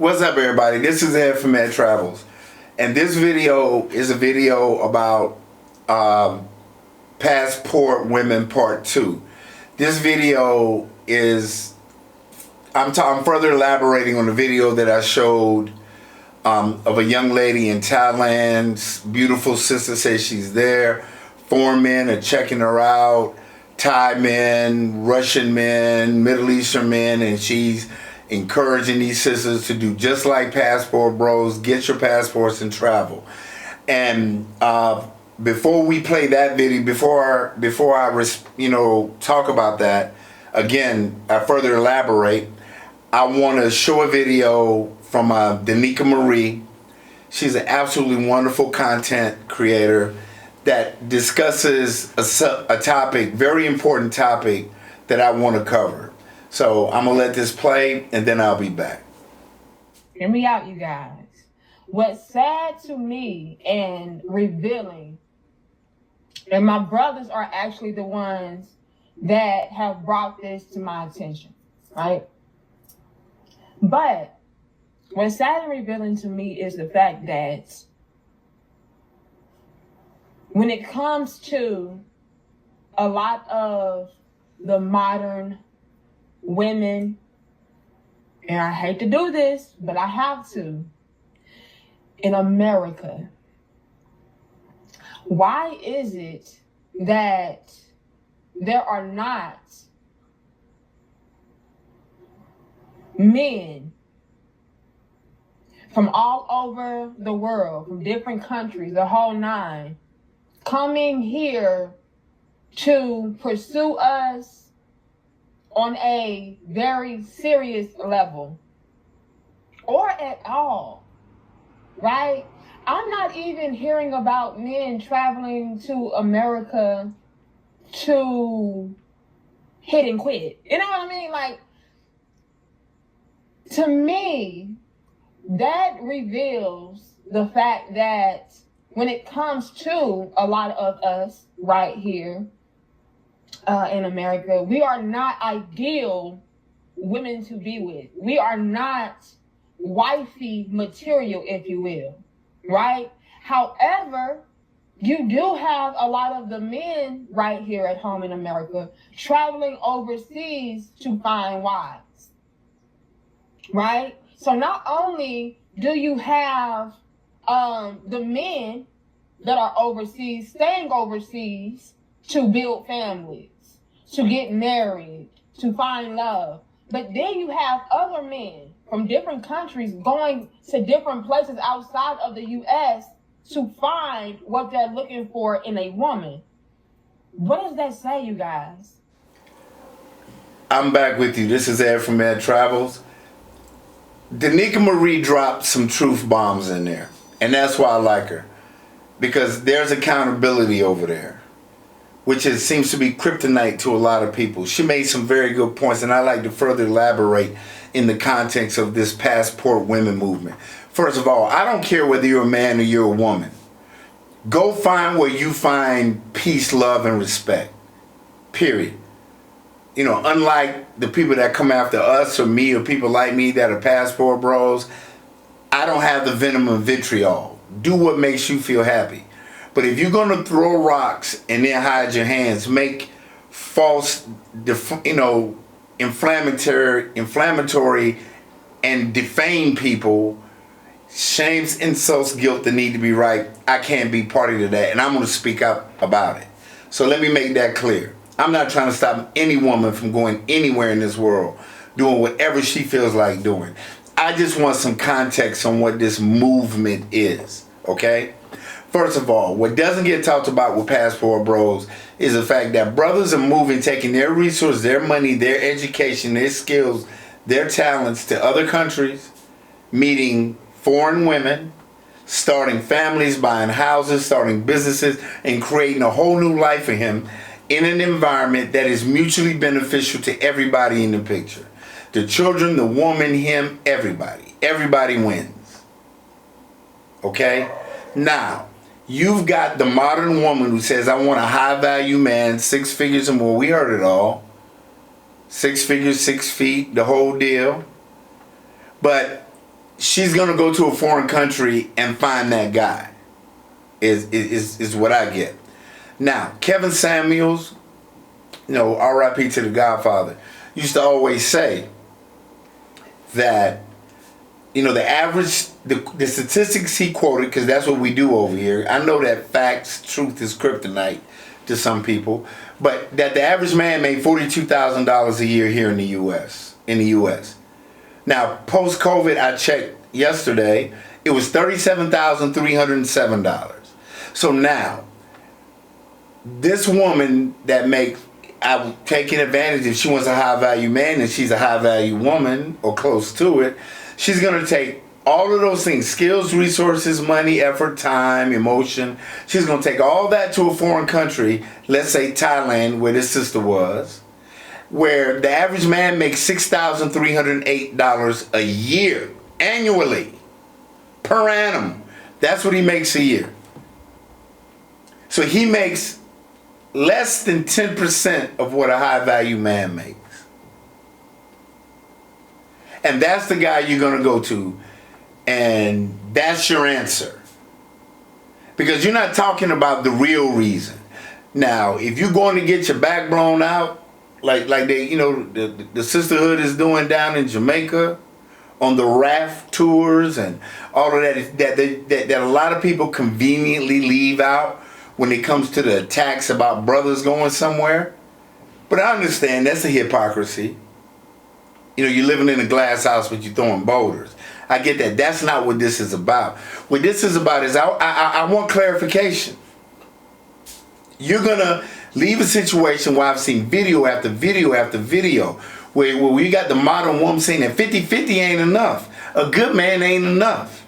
What's up, everybody? This is Ed from Ed Travels, and this video is a video about Passport Women Part 2. This video is, I'm further elaborating on the video that I showed of a young lady in Thailand. Beautiful sister says she's there. Foreign men are checking her out. Thai men, Russian men, Middle Eastern men, and she's encouraging these sisters to do just like Passport Bros, get your passports and travel. And before we play that video, before I talk about that, again, I further elaborate, I want to show a video from Danica Marie. She's an absolutely wonderful content creator that discusses a topic, very important topic that I want to cover. So I'm going to let this play, and then I'll be back. Hear me out, you guys. What's sad to me and revealing, and my brothers are actually the ones that have brought this to my attention, right? But what's sad and revealing to me is the fact that when it comes to a lot of the modern women, and I hate to do this, but I have to, in America, why is it that there are not men from all over the world, from different countries, the whole nine, coming here to pursue us on a very serious level, or at all, right? I'm not even hearing about men traveling to America to hit and quit. You know what I mean? Like, to me, that reveals the fact that when it comes to a lot of us right here, in America, we are not ideal women to be with. We are not wifey material, if you will, right? However, you do have a lot of the men right here at home in America traveling overseas to find wives, right? So not only do you have the men that are overseas staying overseas to build families, to get married, to find love. But then you have other men from different countries going to different places outside of the U.S. to find what they're looking for in a woman. What does that say, you guys? I'm back with you. This is Ed from Ed Travels. Danica Marie dropped some truth bombs in there, and that's why I like her, because there's accountability over there, which seems to be kryptonite to a lot of people. She made some very good points, and I like to further elaborate in the context of this Passport Women movement. First of all, I don't care whether you're a man or you're a woman. Go find where you find peace, love, and respect. Period. You know, unlike the people that come after us or me or people like me that are Passport Bros, I don't have the venom and vitriol. Do what makes you feel happy. But if you're going to throw rocks and then hide your hands, make false, inflammatory and defame people, shames, insults, guilt that need to be right, I can't be party to that. And I'm going to speak up about it. So let me make that clear. I'm not trying to stop any woman from going anywhere in this world, doing whatever she feels like doing. I just want some context on what this movement is, okay? First of all, what doesn't get talked about with Passport Bros is the fact that brothers are moving, taking their resources, their money, their education, their skills, their talents to other countries, meeting foreign women, starting families, buying houses, starting businesses, and creating a whole new life for him in an environment that is mutually beneficial to everybody in the picture. The children, the woman, him, everybody. Everybody wins. Okay? Now, you've got the modern woman who says, I want a high value man, 6 figures or more. We heard it all. 6 figures, 6 feet, the whole deal. But she's gonna go to a foreign country and find that guy. Is what I get. Now, Kevin Samuels, R.I.P. to the Godfather, used to always say that, the average, the statistics he quoted, because that's what we do over here. I know that facts, truth is kryptonite to some people, but that the average man made $42,000 a year here in the U.S. Now, post-COVID, I checked yesterday, it was $37,307. So now, this woman that I'm taking advantage, if she wants a high value man and she's a high value woman or close to it, she's going to take all of those things, skills, resources, money, effort, time, emotion. She's going to take all that to a foreign country, let's say Thailand, where this sister was, where the average man makes $6,308 a year, annually, per annum. That's what he makes a year. So he makes less than 10% of what a high value man makes. And that's the guy you're going to go to, and that's your answer. Because you're not talking about the real reason. Now, if you're going to get your back blown out, like they, the sisterhood is doing down in Jamaica on the raft tours and all of that a lot of people conveniently leave out when it comes to the attacks about brothers going somewhere. But I understand that's a hypocrisy. You're living in a glass house, but you're throwing boulders. I get that. That's not what this is about. What this is about is I want clarification. You're going to leave a situation where I've seen video after video after video where you got the modern woman saying that 50-50 ain't enough. A good man ain't enough.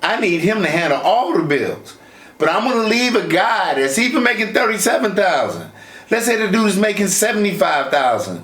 I need him to handle all the bills. But I'm going to leave a guy that's even making $37,000. Let's say the dude is making $75,000.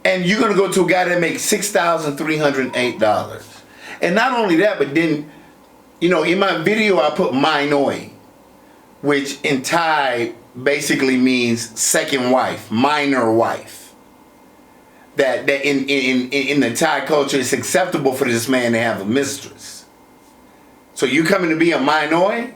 And you're going to go to a guy that makes $6,308. And not only that, but then, in my video I put Mainoi, which in Thai basically means second wife, minor wife. That in the Thai culture, it's acceptable for this man to have a mistress. So you coming to be a Mainoi?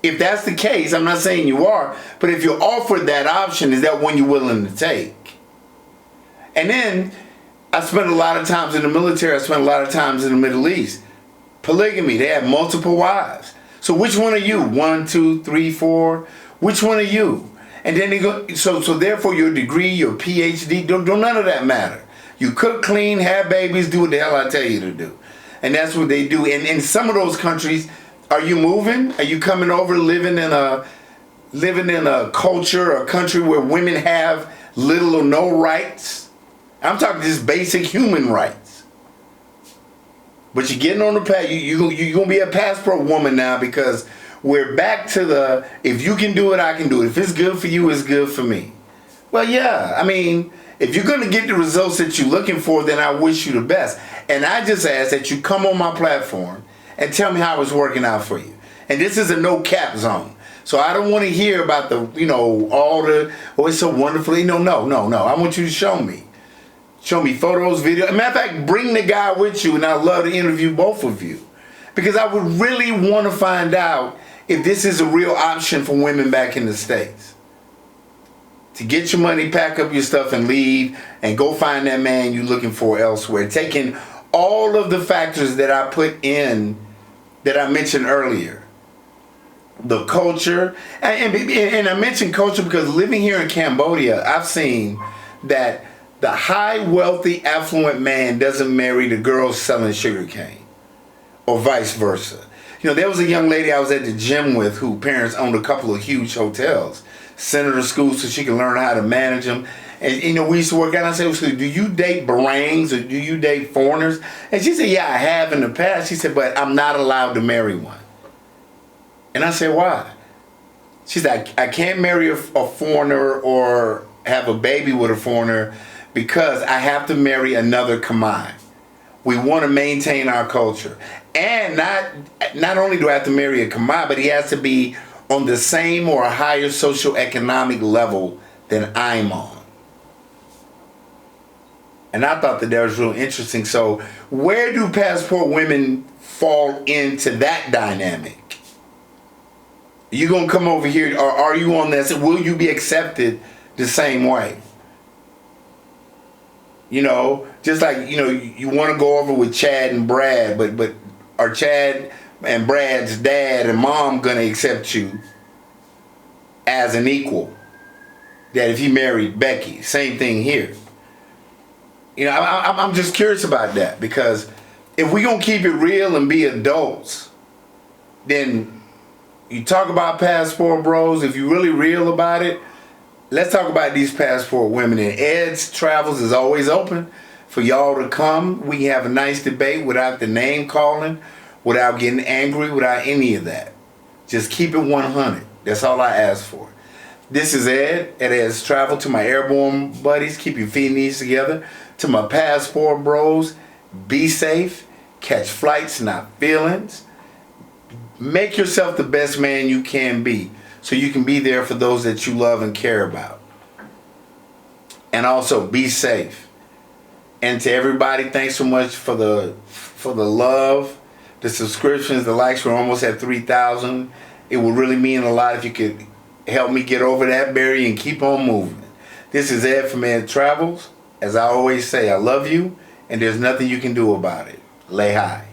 If that's the case, I'm not saying you are, but if you're offered that option, is that one you're willing to take? And then, I spent a lot of times in the military, I spent a lot of times in the Middle East. Polygamy, they have multiple wives. So which one are you? 1, 2, 3, 4? Which one are you? And then they go, so therefore your degree, your PhD, don't none of that matter. You cook, clean, have babies, do what the hell I tell you to do. And that's what they do. And in some of those countries, are you moving? Are you coming over living in a culture, a country where women have little or no rights? I'm talking just basic human rights. But you're getting on the path. You're going to be a passport woman now, because we're back to if you can do it, I can do it. If it's good for you, it's good for me. Well, yeah. I mean, if you're going to get the results that you're looking for, then I wish you the best. And I just ask that you come on my platform and tell me how it's working out for you. And this is a no cap zone. So I don't want to hear about it's so wonderfully. No. I want you to show me. Show me photos, video. Matter of fact, bring the guy with you, and I'd love to interview both of you. Because I would really want to find out if this is a real option for women back in the States. To get your money, pack up your stuff, and leave, and go find that man you're looking for elsewhere. Taking all of the factors that I put in, that I mentioned earlier. The culture. And I mentioned culture because living here in Cambodia, I've seen that the high, wealthy, affluent man doesn't marry the girl selling sugarcane, or vice versa. There was a young lady I was at the gym with who parents owned a couple of huge hotels, sent her to school so she could learn how to manage them. And we used to work out. I said, do you date Barangs or do you date foreigners? And she said, yeah, I have in the past. She said, but I'm not allowed to marry one. And I said, why? She said, I can't marry a foreigner or have a baby with a foreigner because I have to marry another Khmer. We want to maintain our culture. And not only do I have to marry a Khmer, but he has to be on the same or a higher socioeconomic level than I'm on. And I thought that was real interesting. So where do passport women fall into that dynamic? You gonna come over here, or are you on this? Will you be accepted the same way? You know, just like, you know, you want to go over with Chad and Brad, but are Chad and Brad's dad and mom gonna accept you as an equal? That if he married Becky, same thing here. You know, I'm just curious about that, because if we gonna keep it real and be adults, then you talk about passport bros. If you really real about it, let's talk about these passport women. And Ed's Travels is always open for y'all to come. We can have a nice debate without the name calling, without getting angry, without any of that. Just keep it 100. That's all I ask for. This is Ed at Ed's Travel. To my airborne buddies, keep your feet and knees together. To my passport bros, be safe. Catch flights, not feelings. Make yourself the best man you can be, so you can be there for those that you love and care about. And also be safe. And to everybody, thanks so much for the love, the subscriptions, the likes. We're almost at 3,000. It would really mean a lot if you could help me get over that barrier and keep on moving. This is Ed from Ed Travels. As I always say, I love you, and there's nothing you can do about it. Lay high.